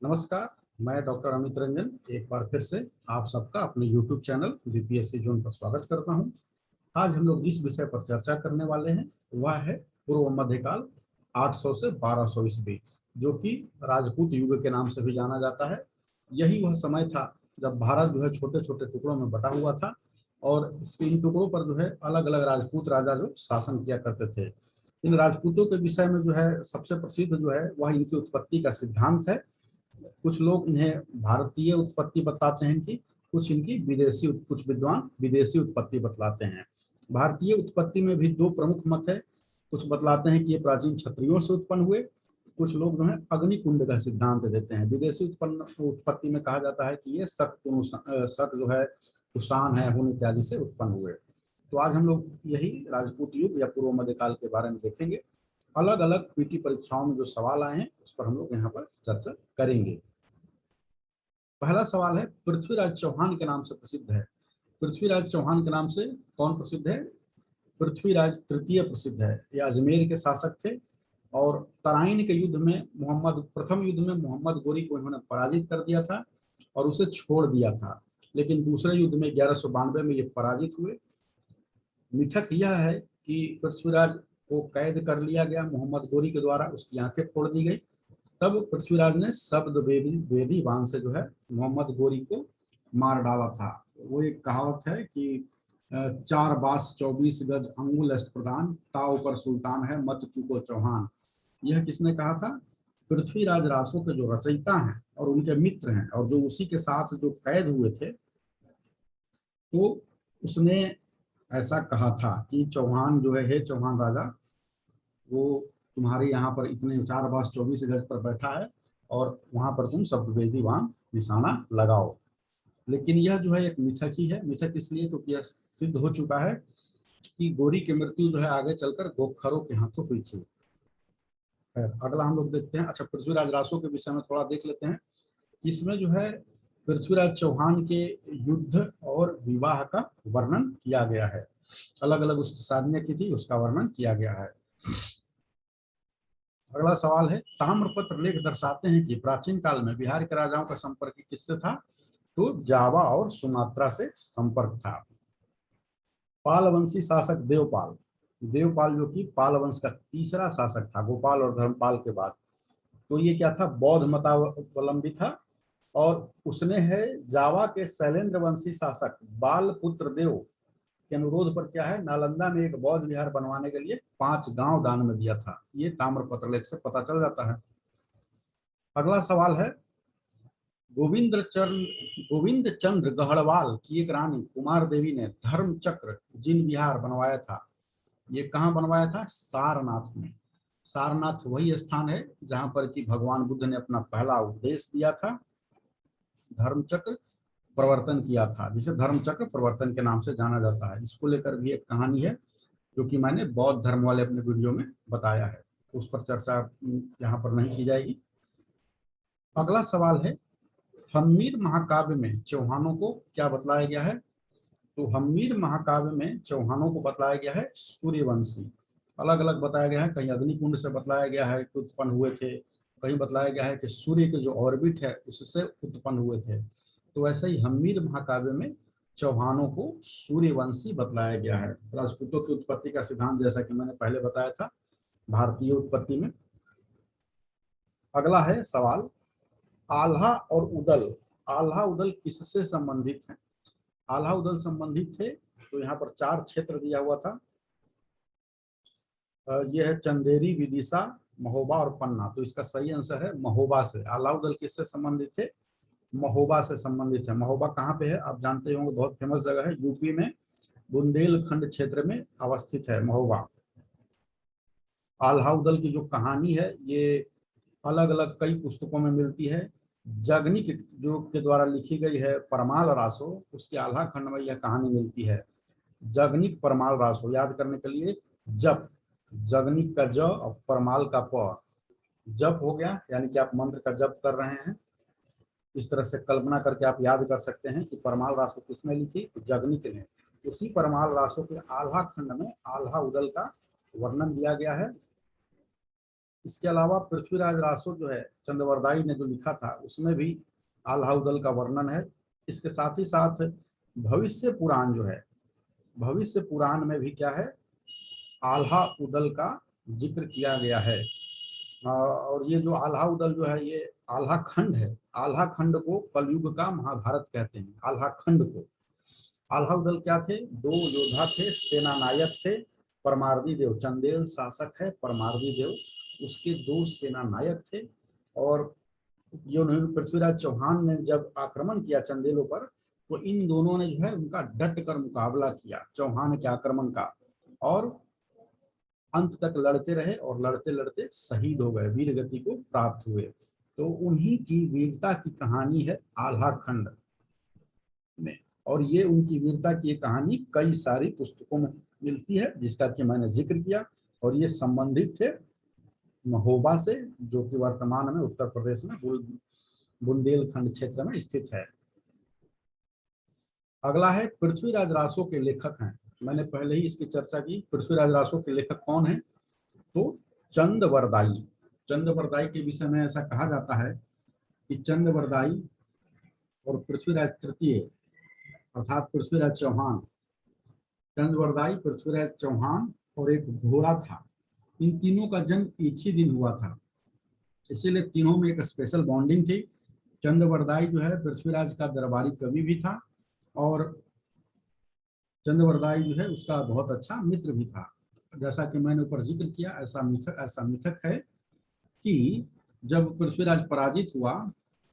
नमस्कार। मैं डॉक्टर अमित रंजन एक बार फिर से आप सबका अपने YouTube चैनल बीपीएससी जोन पर स्वागत करता हूं। आज हम लोग जिस विषय पर चर्चा करने वाले हैं वह है पूर्व मध्यकाल 800 से 1200 ईस्वी, जो कि राजपूत युग के नाम से भी जाना जाता है। यही वह समय था जब भारत जो है छोटे छोटे टुकड़ों में बटा हुआ था और इन टुकड़ों पर जो है अलग अलग राजपूत राजा जो शासन किया करते थे। इन राजपूतों के विषय में जो है सबसे प्रसिद्ध जो है वह इनकी उत्पत्ति का सिद्धांत है। कुछ लोग इन्हें भारतीय उत्पत्ति बताते हैं कि कुछ विद्वान विदेशी उत्पत्ति बतलाते हैं। भारतीय उत्पत्ति में भी दो प्रमुख मत है। कुछ बतलाते हैं कि ये प्राचीन क्षत्रियों से उत्पन्न हुए, कुछ लोग जो है अग्निकुंड का सिद्धांत देते हैं। विदेशी उत्पत्ति में कहा जाता है कि ये शक जो है कुषाण है हुन इत्यादि से उत्पन्न हुए। तो आज हम लोग यही राजपूत युग या पूर्व मध्यकाल के बारे में देखेंगे। अलग अलग पीटी परीक्षाओं में जो सवाल आए हैं उस पर हम लोग यहाँ पर चर्चा करेंगे। पहला सवाल है, पृथ्वीराज चौहान के नाम से प्रसिद्ध है। पृथ्वीराज चौहान के नाम से कौन प्रसिद्ध है? पृथ्वीराज तृतीय प्रसिद्ध है। ये अजमेर के शासक थे और तराइन के युद्ध में प्रथम युद्ध में मोहम्मद गोरी को इन्होंने पराजित कर दिया था और उसे छोड़ दिया था। लेकिन दूसरे युद्ध में 1192 में ये पराजित हुए। मिथक यह है कि पृथ्वीराज को कैद कर लिया गया मोहम्मद गोरी के द्वारा, उसकी आंखें फोड़ दी गई। तब पृथ्वीराज ने शब्द वेदी बाण से जो है मोहम्मद गोरी को मार डाला था। वो एक कहावत है कि चार बास 24 गज अंगुल अष्ट प्रदान, ताव पर सुल्तान है मत चूको चौहान। यह किसने कहा था? पृथ्वीराज रासो के जो रचयिता हैं और उनके मित्र हैं और जो उसी के साथ जो कैद हुए थे, तो उसने ऐसा कहा था कि चौहान जो है, हे चौहान राजा, वो तुम्हारे यहाँ पर इतने 4 बास 24 गज पर बैठा है और वहां पर तुम शब्द वेदी बाण निशाना लगाओ। लेकिन यह जो है एक मिथक ही है। मिथक इसलिए क्योंकि यह सिद्ध हो चुका है कि गोरी की मृत्यु जो है आगे चलकर गोखरों के हाथों हुई थी। अगला हम लोग देखते हैं। अच्छा, पृथ्वीराज रासो के विषय में थोड़ा देख लेते हैं। इसमें जो है पृथ्वीराज चौहान के युद्ध और विवाह का वर्णन किया गया है। अलग अलग उसकी शादियां की थी, उसका वर्णन किया गया है। अगला सवाल है, ताम्रपत्र लेख दर्शाते हैं कि प्राचीन काल में बिहार के राजाओं का संपर्क किससे था? तो जावा और सुमात्रा से संपर्क था। पालवंशी शासक देवपाल, देवपाल जो कि पाल वंश का तीसरा शासक था, गोपाल और धर्मपाल के बाद। तो ये क्या था? बौद्ध मतावलंबी था और उसने है जावा के शैलेंद्र वंशी शासक बालपुत्र देव के अनुरोध पर क्या है, नालंदा में एक बौद्ध विहार बनवाने के लिए 5 गांव दान में दिया था। ये ताम्रपत्र लेख से पता चल जाता है। अगला सवाल है, गोविंद चंद्र गहड़वाल की एक रानी कुमार देवी ने धर्म चक्र जिन विहार बनवाया था, ये कहाँ बनवाया था? सारनाथ में। सारनाथ वही स्थान है जहां पर कि भगवान बुद्ध ने अपना पहला उपदेश दिया था, धर्म चक्र प्रवर्तन किया था, जिसे धर्म चक्र प्रवर्तन के नाम से जाना जाता है। इसको लेकर भी एक कहानी है जो कि मैंने बौद्ध धर्म वाले अपने वीडियो में बताया है, उस पर चर्चा यहाँ पर नहीं की जाएगी। अगला सवाल है, हम्मीर महाकाव्य में चौहानों को क्या बतलाया गया है? तो हम्मीर महाकाव्य में चौहानों को बतलाया गया है सूर्यवंशी। अलग अलग बताया गया है, कहीं अग्निकुंड से बतलाया गया है कि उत्पन्न हुए थे, कहीं बतलाया गया है कि सूर्य के जो ऑर्बिट है उससे उत्पन्न हुए थे। तो ऐसे ही हम्मीर महाकाव्य में चौहानों को सूर्यवंशी बतलाया गया है। राजपूतों की उत्पत्ति का सिद्धांत जैसा कि मैंने पहले बताया था भारतीय उत्पत्ति में। अगला है सवाल, आल्हा और उदल, आल्हा उदल किससे संबंधित है? आल्हा उदल संबंधित थे, तो यहाँ पर 4 क्षेत्र दिया हुआ था। यह है चंदेरी, विदिशा, महोबा और पन्ना। तो इसका सही आंसर है महोबा से। आल्हा उदल किससे संबंधित थे? महोबा से संबंधित है। महोबा कहाँ पे है? आप जानते होंगे, बहुत फेमस जगह है, यूपी में बुंदेलखंड क्षेत्र में अवस्थित है महोबा। आल्हा उदल की जो कहानी है ये अलग अलग कई पुस्तकों में मिलती है। जगनिक जो के द्वारा लिखी गई है परमाल रासो, उसके आल्हा खंड में यह कहानी मिलती है। जगनिक परमाल रासो याद करने के लिए जप, जगनिक का ज और परमाल का प, जप हो गया, यानी कि आप मंत्र का जप कर रहे हैं। इस तरह से कल्पना करके आप याद कर सकते हैं कि परमाल रासो किसने लिखी? तो जगनिक ने। उसी परमाल रासो के आल्हा खंड में आल्हा उदल का वर्णन दिया गया है। इसके अलावा पृथ्वीराज रासो जो है चंद्रवरदाई ने जो लिखा था उसमें भी आल्हा उदल का वर्णन है। इसके साथ ही साथ भविष्य पुराण जो है, भविष्य पुराण में भी क्या है, आल्हा उदल का जिक्र किया गया है। और ये जो आल्हा उदल जो है ये आल्हा खंड है। आल्हा खंड को कलयुग का महाभारत कहते हैं। आल्हा खंड को, आल्हा उदल क्या थे, दो योद्धा थे, सेना नायक थे। परमार्दी देव, चंदेल शासक है परमार्दी देव, उसके दो सेना नायक थे। और ये उन्होंने पृथ्वीराज चौहान ने जब आक्रमण किया चंदेलों पर, तो इन दोनों ने जो है उनका डट कर मुकाबला किया चौहान के आक्रमण का, और अंत तक लड़ते रहे और लड़ते लड़ते शहीद हो गए, वीर गति को प्राप्त हुए। तो उन्हीं की वीरता की कहानी है आल्हा खंड में। और ये उनकी वीरता की कहानी कई सारी पुस्तकों में मिलती है, जिसका कि मैंने जिक्र किया। और ये संबंधित थे महोबा से, जो कि वर्तमान में उत्तर प्रदेश में बुंदेलखंड क्षेत्र में स्थित है। अगला है पृथ्वीराज रासो के लेखक हैं। मैंने पहले ही इसकी चर्चा की। पृथ्वीराज रासो के लेखक कौन है, तो चंद्रवरदाई। चंद्रवरदाई के विषय में ऐसा कहा जाता है कि चंद्रवरदाई और पृथ्वीराज तृतीय अर्थात पृथ्वीराज चौहान, चंद्रवरदाई, पृथ्वीराज चौहान और एक घोड़ा था, इन तीनों का जन्म एक ही दिन हुआ था, इसीलिए तीनों में एक स्पेशल बॉन्डिंग थी। चंद्रवरदाई जो है पृथ्वीराज का दरबारी कवि भी था, और चंद्रवरदाई जो है उसका बहुत अच्छा मित्र भी था। जैसा कि मैंने ऊपर जिक्र किया, ऐसा मिथक है कि जब पृथ्वीराज पराजित हुआ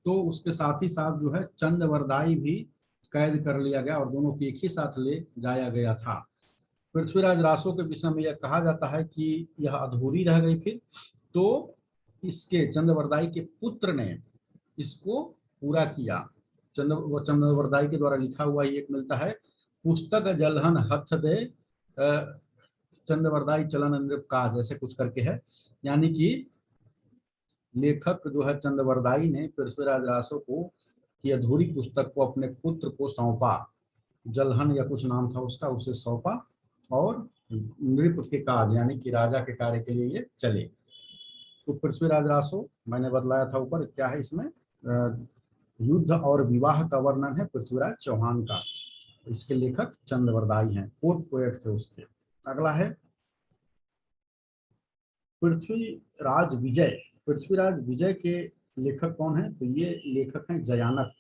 तो उसके साथ ही साथ जो है चंद्रवरदाई भी कैद कर लिया गया और दोनों को एक ही साथ ले जाया गया था। पृथ्वीराज रासो के विषय में यह कहा जाता है कि यह अधूरी रह गई फिर, तो इसके चंद्रवरदाई के पुत्र ने इसको पूरा किया। चंद्रवरदाई के द्वारा लिखा हुआ एक मिलता है, पुस्तक जलहन हथ दे चंद्रवरदाई चलन नृप का, जैसे कुछ करके है। यानी कि लेखक जो है चंद्रवरदाई ने पृथ्वीराज रासो को की अधूरी पुस्तक को अपने पुत्र को सौंपा, जलहन या कुछ नाम था उसका, उसे सौंपा, और नृप के काज यानी कि राजा के कार्य के लिए ये चले। तो पृथ्वीराज रासो मैंने बतलाया था ऊपर, क्या है इसमें युद्ध और विवाह का वर्णन है पृथ्वीराज चौहान का। इसके लेखक चंद्रवरदाई हैं, पोएट थे उसके। अगला है पृथ्वीराज विजय। पृथ्वीराज विजय के लेखक कौन है, तो ये लेखक हैं जयानक।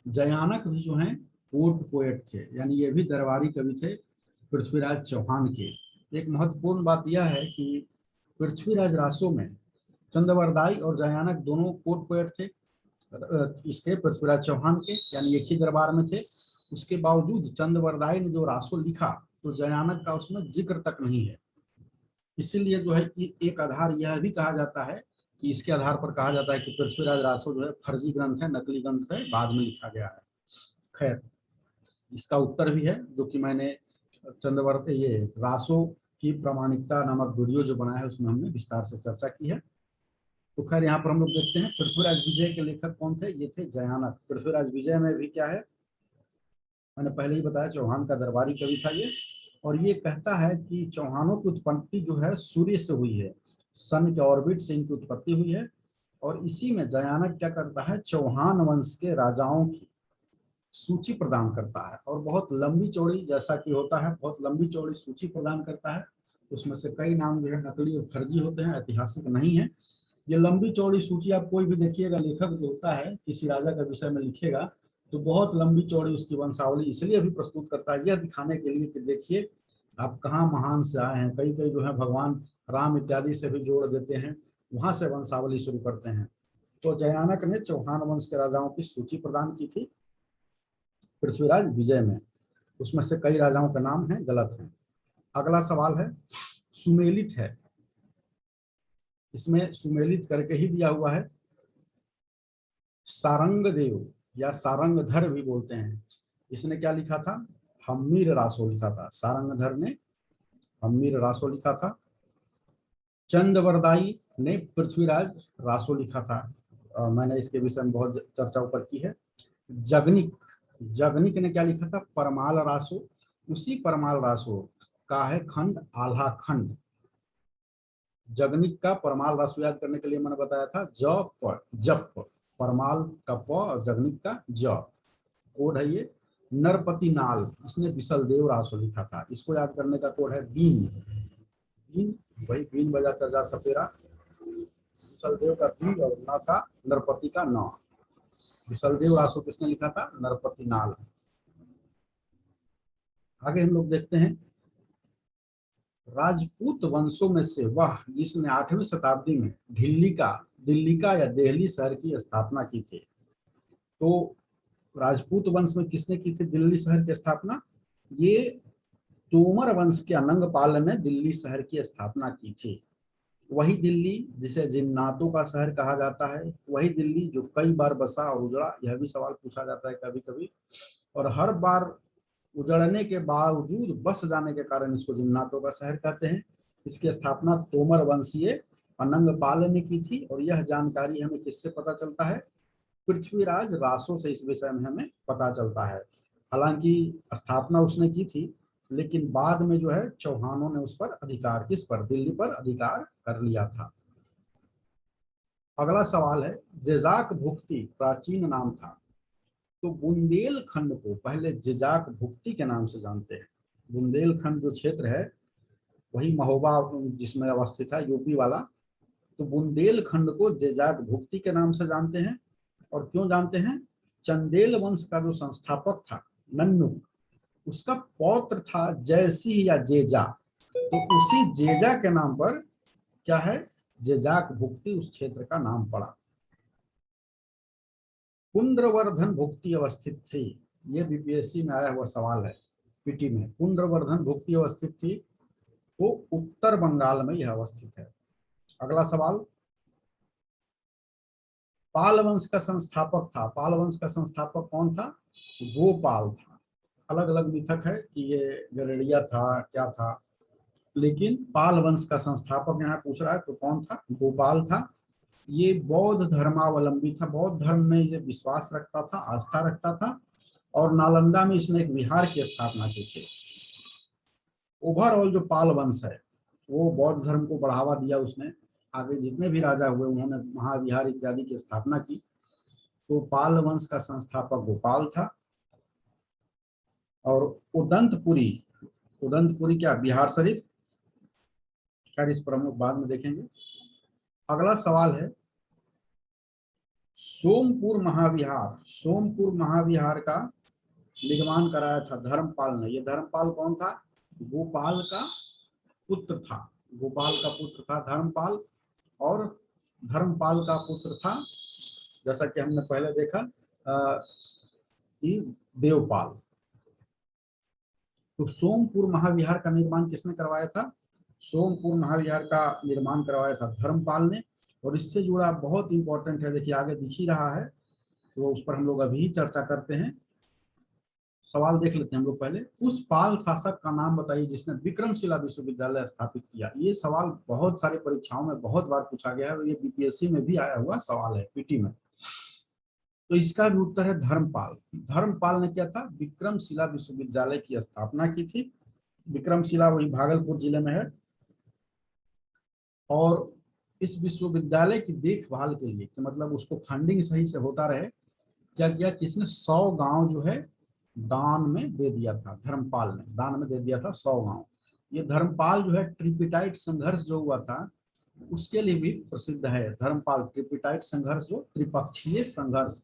जयानक भी जो हैं पोएट थे, यानी ये भी दरबारी कवि थे पृथ्वीराज चौहान के। एक महत्वपूर्ण बात यह है कि पृथ्वीराज रासो में चंद्रवरदाई और जयानक दोनों पोएट थे, इसके पृथ्वीराज चौहान के, यानी एक ही दरबार में थे। उसके बावजूद चंद्रवरदाई ने जो रासो लिखा तो जयानक का उसमें जिक्र तक नहीं है। इसीलिए जो है एक आधार यह भी कहा जाता है कि इसके आधार पर कहा जाता है कि पृथ्वीराज रासो जो है फर्जी ग्रंथ है, नकली ग्रंथ है, बाद में लिखा गया है। खैर, इसका उत्तर भी है जो कि मैंने ये रासो की प्रामाणिकता नामक वीडियो जो बनाया है उसमें हमने विस्तार से चर्चा की है। तो खैर यहाँ पर हम लोग देखते हैं पृथ्वीराज विजय के लेखक कौन थे, ये थे जयानक। पृथ्वीराज विजय में भी क्या है, मैंने पहले ही बताया चौहान का दरबारी कवि था ये। और ये कहता है कि चौहानों की उत्पत्ति जो है सूर्य से हुई है, सन के ऑर्बिट से इनकी उत्पत्ति हुई है। और इसी में जयानक क्या करता है, चौहान वंश के राजाओं की सूची प्रदान करता है, और बहुत लंबी चौड़ी, जैसा कि होता है बहुत लंबी चौड़ी सूची प्रदान करता है। उसमें से कई नाम जो है नकली और फर्जी होते हैं, ऐतिहासिक नहीं है। ये लंबी चौड़ी सूची आप कोई भी देखिएगा, लेखक जो होता है किसी राजा का विषय में लिखेगा तो बहुत लंबी चौड़ी उसकी वंशावली इसलिए भी प्रस्तुत करता है, यह दिखाने के लिए कि देखिए आप कहाँ महान से आए हैं। कई कई जो है भगवान राम इत्यादि से भी जोड़ देते हैं, वहां से वंशावली शुरू करते हैं। तो जयानक ने चौहान वंश के राजाओं की सूची प्रदान की थी पृथ्वीराज विजय में। उसमें से कई राजाओं का नाम है गलत है। अगला सवाल है सुमेलित है, इसमें सुमेलित करके ही दिया हुआ है। सारंगदेव या सारंगधर भी बोलते हैं, इसने क्या लिखा था, हम्मीर रासो लिखा था। सारंगधर ने हम्मीर रासो लिखा था। चंद्रवरदाई ने पृथ्वीराज रासो लिखा था। मैंने इसके विषय में बहुत चर्चा ऊपर की है। जगनिक ने क्या लिखा था, परमाल रासो। उसी परमाल रासो का है खंड आल्हा खंड। जगनिक का परमाल रासु याद करने के लिए मैंने बताया था जप, परमाल का प और जगनिक का ज। कोड है ये। नरपति नाल, इसने विशलदेव रासु लिखा था, इसको याद करने का कोड है बीन। बीन, वही बीन बजाता जा सपेरा, विशलदेव का बी और न का नरपति का न। विशलदेव रासु किसने लिखा था? नरपति नाल। आगे हम लोग देखते हैं, राजपूत वंशों में से वह जिसने 8वीं शताब्दी में दिल्ली का या दिल्ली शहर की स्थापना की थी। तो राजपूत वंश में किसने की थी दिल्ली शहर की स्थापना? ये तोमर वंश के अनंगपाल ने दिल्ली शहर की स्थापना की थी। वही दिल्ली जिसे जिन्नातों का शहर कहा जाता है, वही दिल्ली जो कई बार बसा और उजड़ा, यह भी सवाल पूछा जाता है कभी कभी। और हर बार उजड़ने के बावजूद बस जाने के कारण इसको जिन्नातों का शहर कहते हैं। इसकी स्थापना तोमर वंशीय अनंगपाल ने की थी। और यह जानकारी हमें किससे पता चलता है? पृथ्वीराज रासो से इस विषय में हमें पता चलता है। हालांकि स्थापना उसने की थी, लेकिन बाद में जो है चौहानों ने उस पर अधिकार, किस पर? दिल्ली पर अधिकार कर लिया था। अगला सवाल है, जेजाक भुक्ति प्राचीन नाम था। तो बुंदेलखंड को पहले जेजाक भुक्ति के नाम से जानते हैं। बुंदेलखंड जो क्षेत्र है वही महोबा जिसमें अवस्थित है, यूपी वाला। तो बुंदेलखंड को जेजाक भुक्ति के नाम से जानते हैं। और क्यों जानते हैं? चंदेल वंश का जो संस्थापक था नन्नु, उसका पौत्र था जयसिंह या जेजा। तो उसी जेजा के नाम पर क्या है? जेजाक भुक्ति उस क्षेत्र का नाम पड़ा। पुंड्रवर्धन भुक्ति अवस्थित थी, ये बीपीएससी में आया हुआ सवाल है, पीटी में। पुंड्रवर्धन भुक्ति अवस्थित थी, वो उत्तर बंगाल में यह अवस्थित है। अगला सवाल, पाल वंश का संस्थापक था। पाल वंश का संस्थापक कौन था? गोपाल था। अलग अलग मिथक है कि ये गलेडिया था, क्या था, लेकिन पाल वंश का संस्थापक यहाँ पूछ रहा है तो कौन था? गोपाल था। ये बौद्ध धर्मावलंबी था, बौद्ध धर्म में ये विश्वास रखता था, आस्था रखता था। और नालंदा में इसने एक विहार की स्थापना की थी। ओवरऑल जो पाल वंश है वो बौद्ध धर्म को बढ़ावा दिया उसने। आगे जितने भी राजा हुए उन्होंने महाविहार इत्यादि की स्थापना की। तो पाल वंश का संस्थापक गोपाल था। और उदंतपुरी, उदंतपुरी क्या? बिहार शरीफ। खैर इस पर हम बाद में देखेंगे। अगला सवाल है, सोमपुर महाविहार। सोमपुर महाविहार का निर्माण कराया था धर्मपाल ने। ये धर्मपाल कौन था? गोपाल का पुत्र था। गोपाल का पुत्र था धर्मपाल। और धर्मपाल का पुत्र था, जैसा कि हमने पहले देखा, कि देवपाल। तो सोमपुर महाविहार का निर्माण किसने करवाया था? सोमपुर महाविहार का निर्माण करवाया था धर्मपाल ने। और इससे जुड़ा बहुत इंपॉर्टेंट है, देखिए आगे दिख ही रहा है, तो उस पर हम लोग अभी चर्चा करते हैं। सवाल देख लेते हैं हम लोग पहले। उस पाल शासक का नाम बताइए जिसने विक्रमशिला विश्वविद्यालय स्थापित किया। ये सवाल बहुत सारी परीक्षाओं में बहुत बार पूछा गया है और ये बीपीएससी में भी आया हुआ सवाल है, पीटी में। तो इसका भी उत्तर है धर्मपाल। धर्मपाल ने क्या था? विक्रमशिला विश्वविद्यालय की स्थापना की थी। विक्रमशिला वही भागलपुर जिले में है। और इस विश्वविद्यालय की देखभाल के लिए, कि मतलब उसको फंडिंग सही से होता रहे, क्या किया? किसने? 100 गांव जो है दान में दे दिया था। धर्मपाल ने दान में दे दिया था 100 गांव। ये धर्मपाल जो है ट्रिपिटाइट संघर्ष जो हुआ था उसके लिए भी प्रसिद्ध है। धर्मपाल ट्रिपिटाइट संघर्ष, जो त्रिपक्षीय संघर्ष,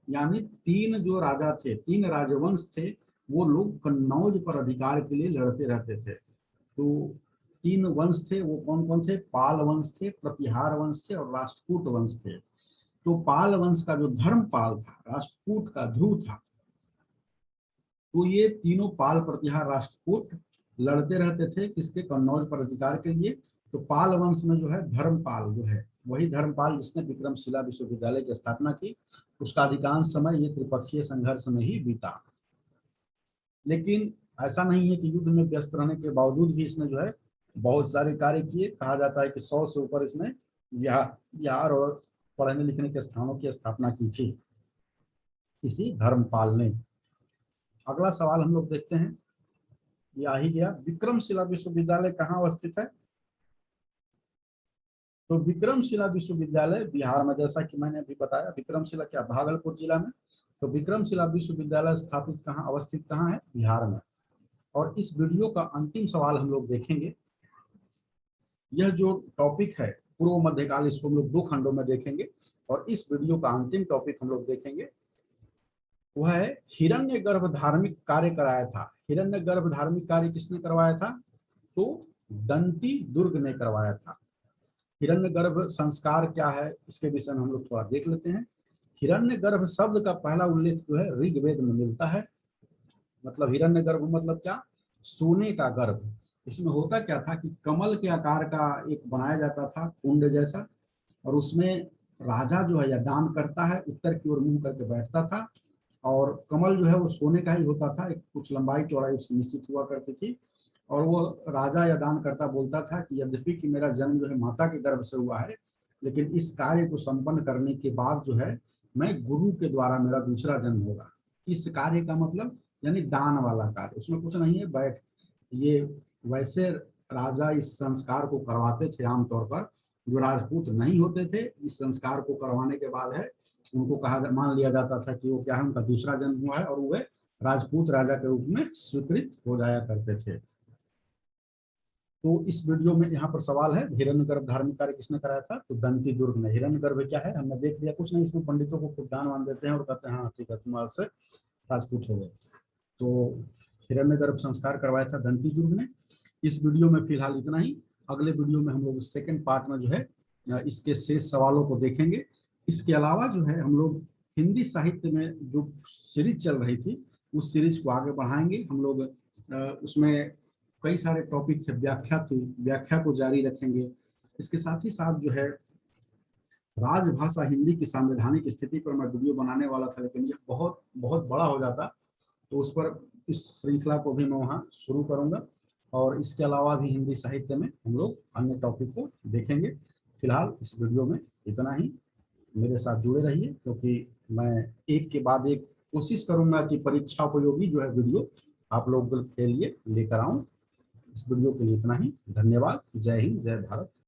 यानी 3 जो राजा थे, 3 राजवंश थे, वो लोग कन्नौज पर अधिकार के लिए लड़ते रहते थे। तो 3 वंश थे, वो कौन कौन थे? पाल वंश थे, प्रतिहार वंश थे और राष्ट्रकूट वंश थे। तो पाल वंश का जो धर्मपाल था, राष्ट्रकूट का ध्रुव था। तो ये तीनों पाल, प्रतिहार, राष्ट्रकूट लड़ते रहते थे किसके? कन्नौज पर अधिकार के लिए। तो पाल वंश में जो है धर्मपाल जो है वही धर्मपाल जिसने विक्रमशिला विश्वविद्यालय की स्थापना की। उसका अधिकांश समय ये त्रिपक्षीय संघर्ष में ही बीता। लेकिन ऐसा नहीं है कि युद्ध में व्यस्त रहने के बावजूद भी इसने जो है बहुत सारे कार्य किए। कहा जाता है कि 100 से ऊपर इसने विहार और पढ़ने लिखने के स्थानों की स्थापना की थी इसी धर्मपाल ने। अगला सवाल हम लोग देखते हैं, ये आ ही गया। विक्रमशिला विश्वविद्यालय कहाँ अवस्थित है? तो विक्रमशिला विश्वविद्यालय बिहार में, जैसा कि मैंने अभी बताया, विक्रमशिला क्या भागलपुर जिला में, तो विक्रमशिला विश्वविद्यालय स्थापित कहाँ, अवस्थित कहाँ है, बिहार में। और इस वीडियो का अंतिम सवाल हम लोग देखेंगे। यह जो टॉपिक है पूर्व मध्यकाल, इसको हम लोग 2 खंडों में देखेंगे और इस वीडियो का अंतिम टॉपिक हम लोग देखेंगे वह है हिरण्यगर्भ धार्मिक कार्य कराया था। हिरण्यगर्भ धार्मिक कार्य किसने करवाया था? तो दंती दुर्ग ने करवाया था। हिरण्यगर्भ संस्कार क्या है, इसके विषय में हम लोग थोड़ा देख लेते हैं। हिरण्यगर्भ शब्द का पहला उल्लेख जो है ऋग्वेद में मिलता है। मतलब हिरण्यगर्भ मतलब क्या? सोने का गर्भ। इसमें होता क्या था कि कमल के आकार का एक बनाया जाता था कुंड जैसा, और उसमें राजा जो है या दान करता है उत्तर की ओर मुंह करके बैठता था, और कमल जो है वो सोने का ही होता था, एक कुछ लंबाई चौड़ाई उसकी निश्चित हुआ करती थी, और वो राजा या दान करता बोलता था कि यद्यपि कि मेरा जन्म जो है माता के गर्भ से हुआ है, लेकिन इस कार्य को संपन्न करने के बाद जो है मैं गुरु के द्वारा मेरा दूसरा जन्म होगा। इस कार्य का मतलब यानी दान वाला कार्य, उसमें कुछ नहीं है, बैठ ये वैसे राजा इस संस्कार को करवाते थे आमतौर पर। जो राजपूत नहीं होते थे, इस संस्कार को करवाने के बाद है उनको कहा, मान लिया जाता था कि वो क्या है, उनका दूसरा जन्म हुआ है और वो राजपूत राजा के रूप में स्वीकृत हो जाया करते थे। तो इस वीडियो में यहाँ पर सवाल है, हिरण्यगर्भ धार्मिक कार्य किसने कराया था? तो दंती दुर्ग ने। हिरण्यगर्भ क्या है हमने देख लिया, कुछ नहीं, इसमें पंडितों को खुद दान वान देते हैं और कहते हैं हाँ ठीक है तुम आज से राजपूत हो गए। तो हिरण्यगर्भ संस्कार करवाया था दंती दुर्ग ने। इस वीडियो में फिलहाल इतना ही। अगले वीडियो में हम लोग सेकेंड पार्ट में जो है इसके शेष सवालों को देखेंगे। इसके अलावा जो है हम लोग हिंदी साहित्य में जो सीरीज चल रही थी उस सीरीज को आगे बढ़ाएंगे हम लोग। उसमें कई सारे टॉपिक थे, व्याख्या थी, व्याख्या को जारी रखेंगे। इसके साथ ही साथ जो है राजभाषा हिंदी की संवैधानिक स्थिति पर मैं वीडियो बनाने वाला था, लेकिन ये बहुत बहुत बड़ा हो जाता, तो उस पर इस श्रृंखला को भी मैं वहाँ शुरू करूँगा। और इसके अलावा भी हिंदी साहित्य में हम लोग अन्य टॉपिक को देखेंगे। फिलहाल इस वीडियो में इतना ही। मेरे साथ जुड़े रहिए, क्योंकि मैं एक के बाद एक कोशिश करूंगा कि परीक्षा उपयोगी जो है वीडियो आप लोगों के लिए लेकर आऊं। इस वीडियो के लिए इतना ही। धन्यवाद। जय हिंद, जय भारत।